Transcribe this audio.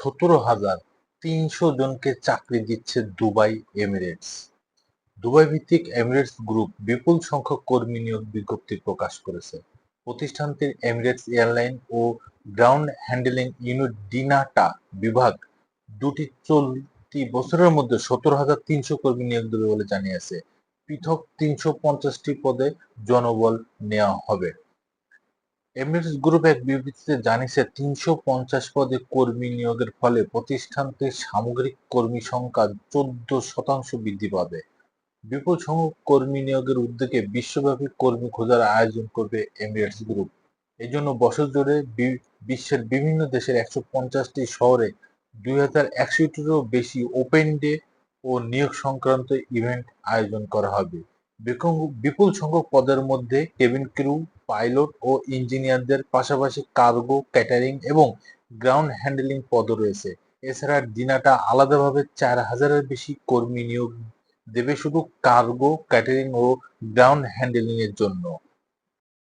17,300 জনকে চাকরি দিচ্ছে দুবাই এমিরেটস। দুবাই ভিত্তিক এমিরেটস গ্রুপ বিপুল সংখ্যক কর্মী নিয়োগ বিজ্ঞপ্তি প্রকাশ করেছে। প্রতিষ্ঠানটির এমিরেটস এয়ারলাইন ও গ্রাউন্ড হ্যান্ডলিং ইউনিট ডিনাটা বিভাগ দুটি চলতি বছরের মধ্যে 17,300 কর্মী নিয়োগ দেবে বলে জানিয়েছে। পৃথক 350টি পদে জনবল নেওয়া হবে। এমিরেটস গ্রুপ এক বিবৃতিতে জানিয়েছে, 350 পদে কর্মী নিয়োগের ফলে প্রতিষ্ঠানটির সামগ্রিক কর্মী সংখ্যা 14% বৃদ্ধি পাবে। বিপুল সংখ্যক কর্মী নিয়োগের উদ্যোগে বিশ্বব্যাপী কর্মী খোঁজার আয়োজন করবে এমিরেটস গ্রুপ। এজন্য বছর জুড়ে বিশ্বের বিভিন্ন দেশের 150টি শহরে 2,100টিরও বেশি ওপেন ডে ও নিয়োগ সংক্রান্ত ইভেন্ট আয়োজন করা হবে। বিপুল সংখ্যক পদের মধ্যে কেবিন ক্রু, পাইলট ও ইঞ্জিনিয়ারদের পাশাপাশি কার্গো, ক্যাটারিং এবং গ্রাউন্ড হ্যান্ডলিং পদও রয়েছে। এছাড়া ডিনাটা আলাদাভাবে 4,000-এর বেশি কর্মী নিয়োগ দেবে শুধু কার্গো, ক্যাটারিং ও গ্রাউন্ড হ্যান্ডলিং এর জন্য।